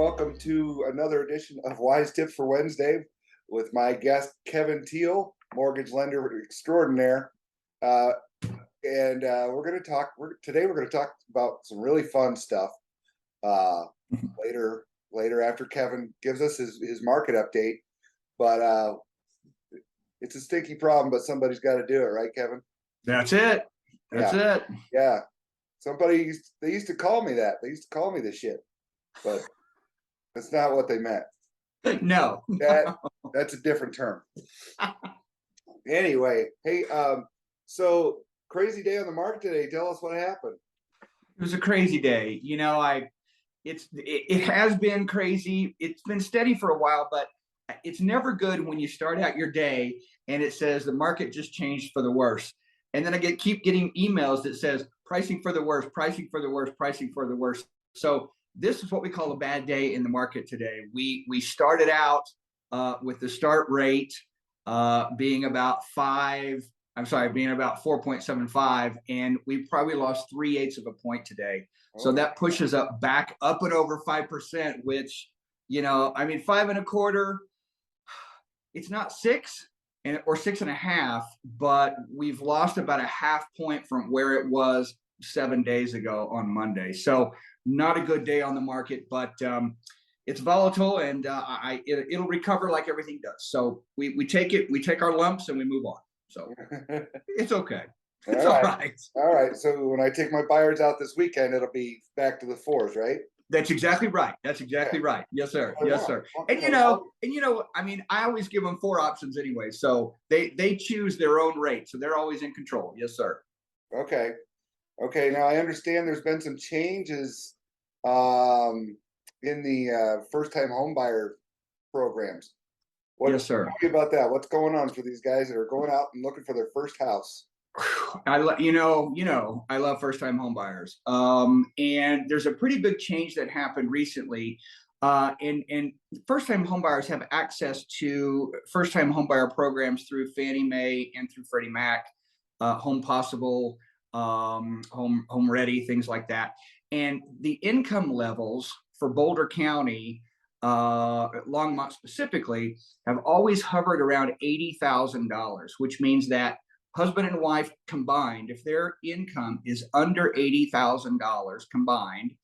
welcome to another edition of Wise Tips for Wednesday with my guest Kevin Teel, mortgage lender extraordinaire. And we're going to talk. Today we're going to talk about some really fun stuff. Later after Kevin gives us his market update, but it's a stinky problem, but somebody's got to do it, right, Kevin? That's it. That's it. Yeah. They used to call me that. They used to call me this shit, but that's not what they meant. No. That's a different term. Anyway, hey, so crazy day on the market today. Tell us what happened. It was a crazy day. It has been crazy. It's been steady for a while, but it's never good when you start out your day and it says the market just changed for the worse. And then I keep getting emails that says pricing for the worst, pricing for the worst, pricing for the worst. So this is what we call a bad day in the market today. We started out with the start rate being about 4.75, and we probably lost 3/8 of a point today. So that pushes up back up and over 5%, which, 5.25, it's not 6 or 6.5, but we've lost about a half point from where it was 7 days ago on Monday. So not a good day on the market, but it's volatile, and it'll recover like everything does. So we take our lumps and we move on. So it's okay. It's all right. All right. So when I take my buyers out this weekend, it'll be back to the 4s, right? That's exactly right. That's exactly right. Yes, sir. Yes, sir. And I always give them 4 options anyway. So they choose their own rate. So they're always in control. Yes, sir. Okay. Now I understand there's been some changes in the first-time home buyer programs. Yes, sir. Tell me about that. What's going on for these guys that are going out and looking for their first house? I love first-time home buyers. And there's a pretty big change that happened recently. And first-time home buyers have access to first-time home buyer programs through Fannie Mae and through Freddie Mac, Home Possible, Home Ready, things like that. And the income levels for Boulder County, Longmont specifically, have always hovered around $80,000, which means that husband and wife combined, if their income is under $80,000 combined,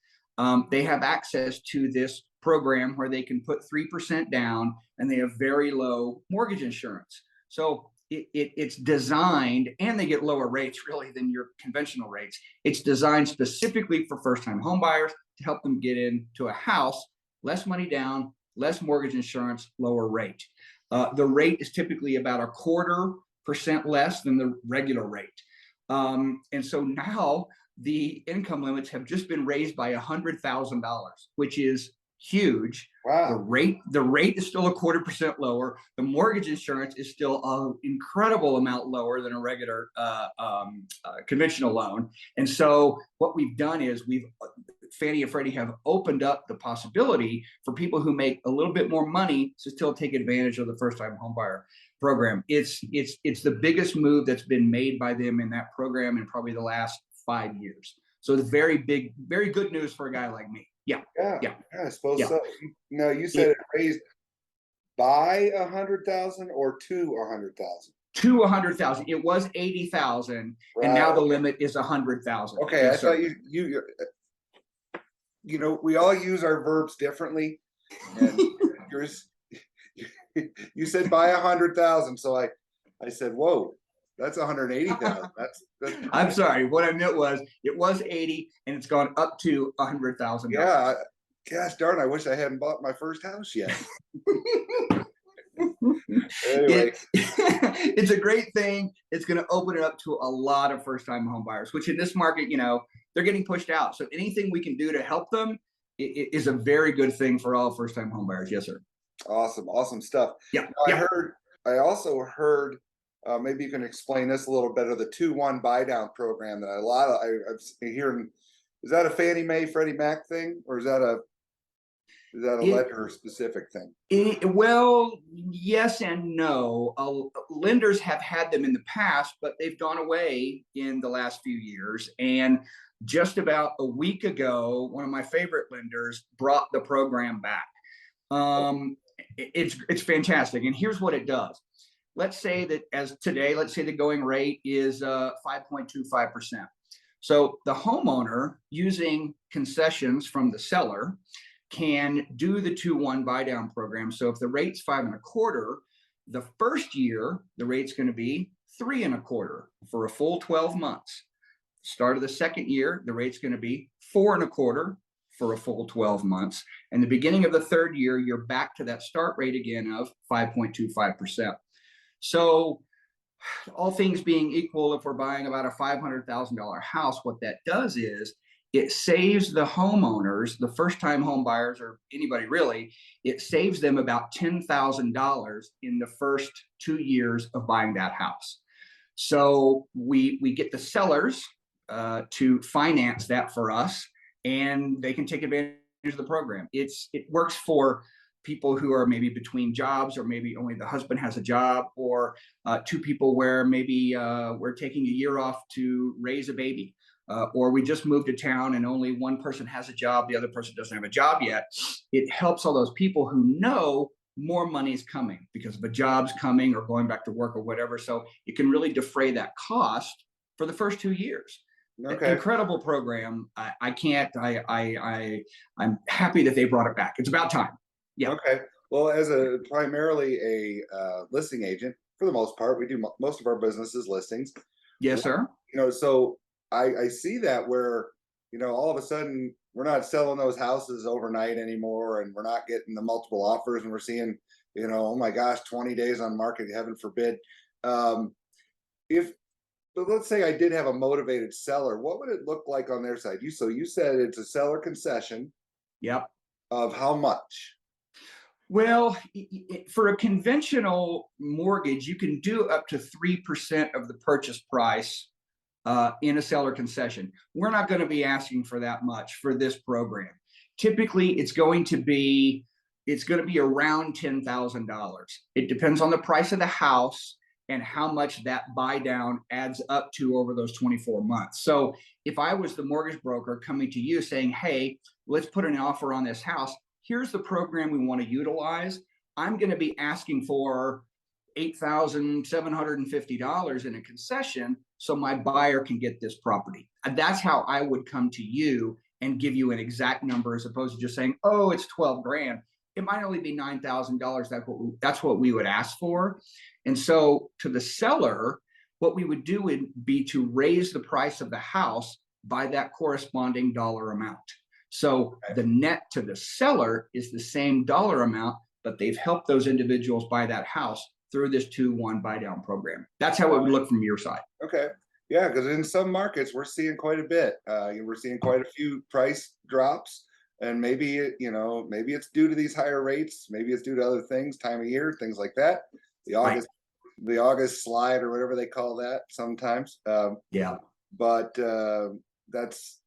they have access to this program where they can put 3% down and they have very low mortgage insurance. So it's designed, and they get lower rates really than your conventional rates. It's designed specifically for first-time home buyers to help them get into a house, less money down, less mortgage insurance, lower rate. The rate is typically about 0.25% less than the regular rate. And so now the income limits have just been raised by $100,000, which is huge. Wow. The rate is still 0.25% lower. The mortgage insurance is still an incredible amount lower than a regular conventional loan. And so what we've done is Fannie and Freddie have opened up the possibility for people who make a little bit more money to still take advantage of the first-time homebuyer program. It's the biggest move that's been made by them in that program in probably the last 5 years. So it's very big, very good news for a guy like me. Yeah. I suppose so. No, you said it raised by 100,000 or to 100,000? To 100,000. It was 80,000, right, and now the limit is 100,000. Okay, yes, I thought we all use our verbs differently, and you said by 100,000, so I said, whoa. That's 180,000. That's I'm sorry. What I meant was it was 80 and it's gone up to 100,000. Yeah. Gosh darn, I wish I hadn't bought my first house yet. Anyway. It's a great thing. It's going to open it up to a lot of first-time home buyers, which in this market, they're getting pushed out. So anything we can do to help them is a very good thing for all first-time home buyers. Yes, sir. Awesome stuff. Yeah. I also heard, maybe you can explain this a little better, the 2-1 buy down program that I've been hearing. Is that a Fannie Mae, Freddie Mac thing, or is that Is that a It, lender specific thing? well, yes and no. Lenders have had them in the past, but they've gone away in the last few years. And just about a week ago, one of my favorite lenders brought the program back. It's fantastic. And here's what it does. Let's say that as today, let's say the going rate is 5.25%. So the homeowner, using concessions from the seller, can do the 2-1 buy down program. So if the rate's 5.25, the first year the rate's going to be 3.25 for a full 12 months. Start of the second year, the rate's going to be 4.25 for a full 12 months. And the beginning of the third year, you're back to that start rate again of 5.25%. So all things being equal, if we're buying about a $500,000 house, what that does is it saves the homeowners, the first-time home buyers, or anybody really, it saves them about $10,000 in the first 2 years of buying that house. So we get the sellers to finance that for us, and they can take advantage of the program. It works for people who are maybe between jobs, or maybe only the husband has a job, or two people where maybe we're taking a year off to raise a baby, or we just moved to town and only one person has a job, the other person doesn't have a job yet. It helps all those people who know more money is coming because of a job's coming or going back to work or whatever. So it can really defray that cost for the first 2 years. Okay. Incredible program. I'm happy that they brought it back. It's about time. Yeah. Okay. Well, as a primarily a listing agent, for the most part, we do most of our businesses listings. Yes, sir. So I see that where, all of a sudden we're not selling those houses overnight anymore, and we're not getting the multiple offers, and we're seeing, oh my gosh, 20 days on market, heaven forbid. But let's say I did have a motivated seller, what would it look like on their side? So you said it's a seller concession. Yep. Of how much? Well, for a conventional mortgage, you can do up to 3% of the purchase price in a seller concession. We're not going to be asking for that much for this program. Typically, it's going to be around $10,000. It depends on the price of the house and how much that buy down adds up to over those 24 months. So if I was the mortgage broker coming to you saying, hey, let's put an offer on this house, here's the program we want to utilize, I'm going to be asking for $8,750 in a concession so my buyer can get this property. And that's how I would come to you and give you an exact number, as opposed to just saying, oh, it's 12 grand. It might only be $9,000. That's what we would ask for. And so to the seller, what we would do would be to raise the price of the house by that corresponding dollar amount. So the net to the seller is the same dollar amount, but they've helped those individuals buy that house through this 2-1 buy down program. That's how it would look from your side. Okay. Yeah, because in some markets we're seeing quite a bit. We're seeing quite a few price drops, and maybe it's due to these higher rates. Maybe it's due to other things, time of year, things like that. The August slide, or whatever they call that sometimes. Yeah. But that's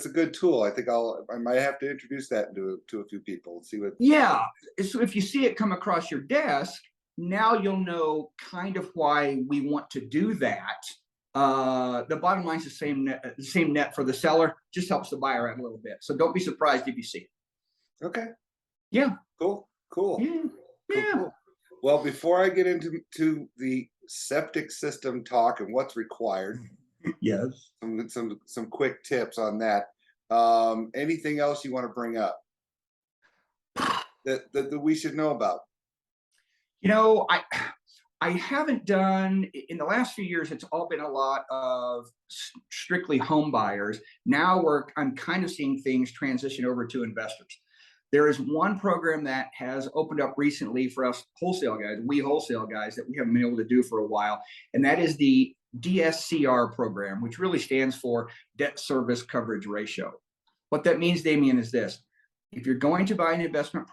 a good tool. I think I might have to introduce that to a few people and see what. Yeah. So if you see it come across your desk, now you'll know kind of why we want to do that. The bottom line is the same net for the seller, just helps the buyer out a little bit. So don't be surprised if you see it. Okay. Yeah. Cool. Yeah. Cool. Well, before I get into the septic system talk and what's required, yes, some quick tips on that. Anything else you want to bring up that we should know about? I haven't done in the last few years. It's all been a lot of strictly home buyers. Now I'm kind of seeing things transition over to investors. There is one program that has opened up recently for us wholesale guys, that we haven't been able to do for a while, and that is the DSCR program, which really stands for Debt Service Coverage Ratio. What that means, Damian, is this: if you're going to buy an investment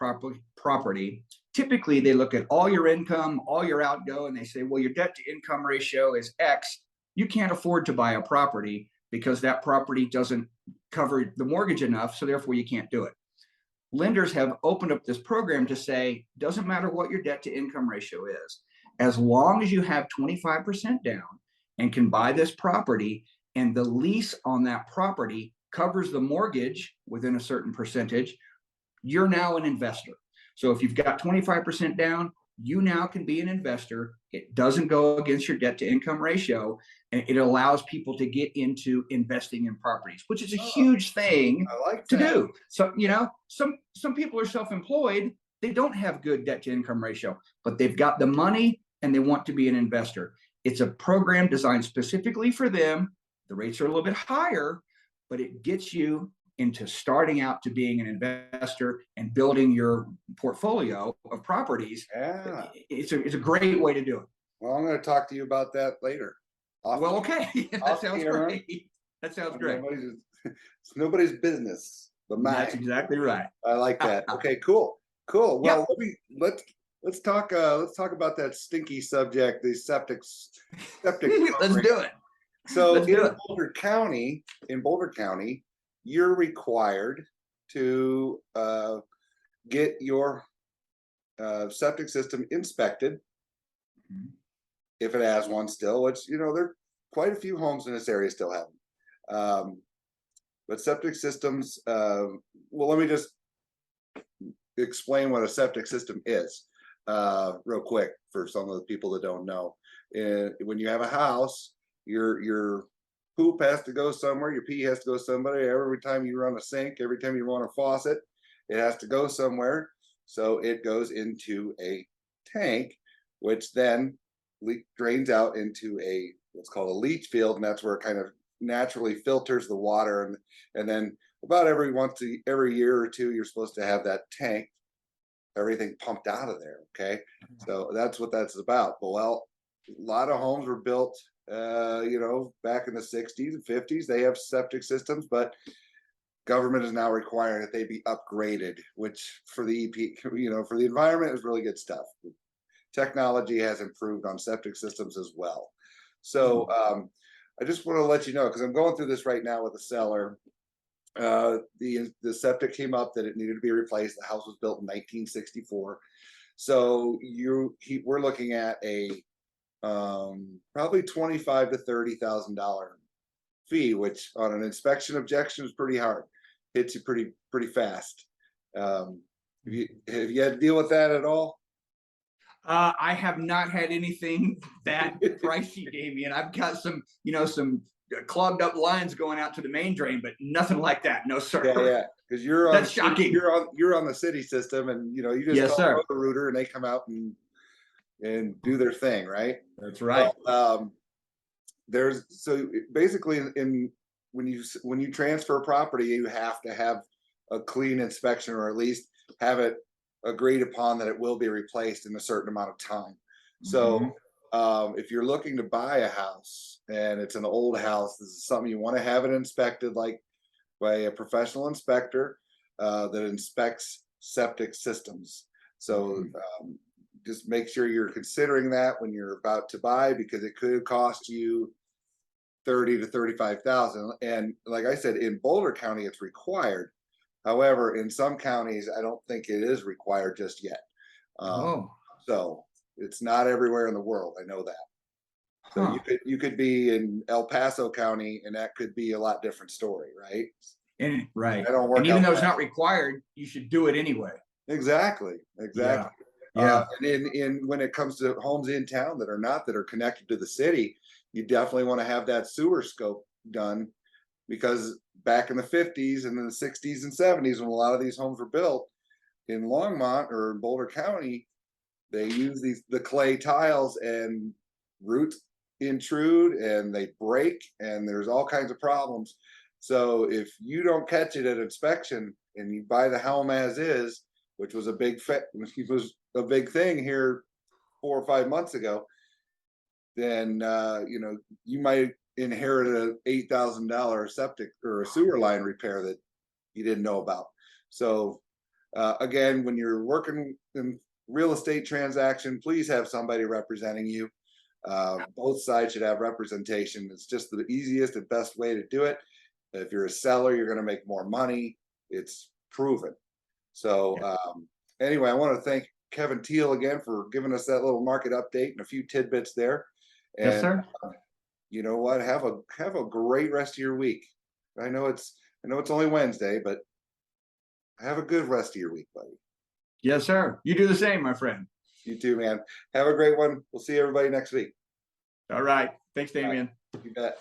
property, typically they look at all your income, all your outgo, and they say, well, your debt to income ratio is X. You can't afford to buy a property because that property doesn't cover the mortgage enough, so therefore you can't do it. lenders have opened up this program to say, doesn't matter what your debt to income ratio is, as long as you have 25% down and can buy this property, and the lease on that property covers the mortgage within a certain percentage, you're now an investor. So if you've got 25% down, you now can be an investor. It doesn't go against your debt to income ratio, and it allows people to get into investing in properties, which is a huge thing I like to that. do. So, you know, some people are self-employed, they don't have good debt to income ratio, but they've got the money and they want to be an investor. It's a program designed specifically for them. The rates are a little bit higher, but it gets you into starting out to being an investor and building your portfolio of properties. Yeah. It's a great way to do it. Well, I'm going to talk to you about that later. Well, okay. That off sounds camera. great. That sounds great. It's nobody's business but mine. That's exactly right. I like that. Okay, cool. Cool. Yep. Well, let's talk about that stinky subject, the septic. Let's do it. So Let's do it. In Boulder County, you're required to get your septic system inspected if it has one still, which, you know, there are quite a few homes in this area still have them. But septic systems, well, let me just explain what a septic system is real quick for some of the people that don't know. When you have a house, your poop has to go somewhere, your pee has to go somewhere. Every time you run a sink, every time you run a faucet, it has to go somewhere. So it goes into a tank, which then drains out into what's called a leach field, and that's where it kind of naturally filters the water. And then about every year or two, you're supposed to have that tank, everything pumped out of there. Okay, so that's what that's about. But well, a lot of homes were built, you know, back in the 60s and 50s. They have septic systems, but government is now requiring that they be upgraded, which for the EP, you know, for the environment is really good stuff. Technology has improved on septic systems as well. So I just want to let you know, because I'm going through this right now with a seller. The septic came up that it needed to be replaced. The house was built in 1964. So we're looking at a probably $25,000 to $30,000 fee, which on an inspection objection is pretty hard. Hits you pretty fast. Have you had to deal with that at all? I have not had anything that pricey, Damian. I've got some clogged up lines going out to the main drain, but nothing like that. No, sir. Yeah, because you're That's shocking. You're on the city system, and you know you just yes, sir. the router, and they come out and do their thing, right? That's right. So, so basically when you transfer property, you have to have a clean inspection, or at least have it agreed upon that it will be replaced in a certain amount of time. So if you're looking to buy a house and it's an old house, this is something you want to have it inspected, like by a professional inspector that inspects septic systems. So just make sure you're considering that when you're about to buy, because it could cost you $30,000 to $35,000. And like I said, in Boulder County, it's required. However, in some counties, I don't think it is required just yet. So it's not everywhere in the world. I know that. So you could be in El Paso County, and that could be a lot different story, right? And right. I don't work. And even though it's not required, you should do it anyway. Exactly. Yeah. And when it comes to homes in town that are connected to the city, you definitely want to have that sewer scope done, because back in the 50s and in the 60s and 70s, when a lot of these homes were built in Longmont or in Boulder County, they use the clay tiles, and roots intrude and they break, and there's all kinds of problems. So if you don't catch it at inspection and you buy the home as is, which was a big thing here 4 or 5 months ago, then you know, you might inherit a $8,000 septic or a sewer line repair that you didn't know about. So again, when you're working in real estate transaction, please have somebody representing you. Both sides should have representation. It's just the easiest and best way to do it. If you're a seller, you're going to make more money. It's proven. So anyway, I want to thank Kevin Teel again for giving us that little market update and a few tidbits there. Yes, And sir. you know what? Have a great rest of your week. I know it's only Wednesday, but have a good rest of your week, buddy. Yes, sir. You do the same, my friend. You too, man. Have a great one. We'll see everybody next week. All right. Thanks, Damian. You bet.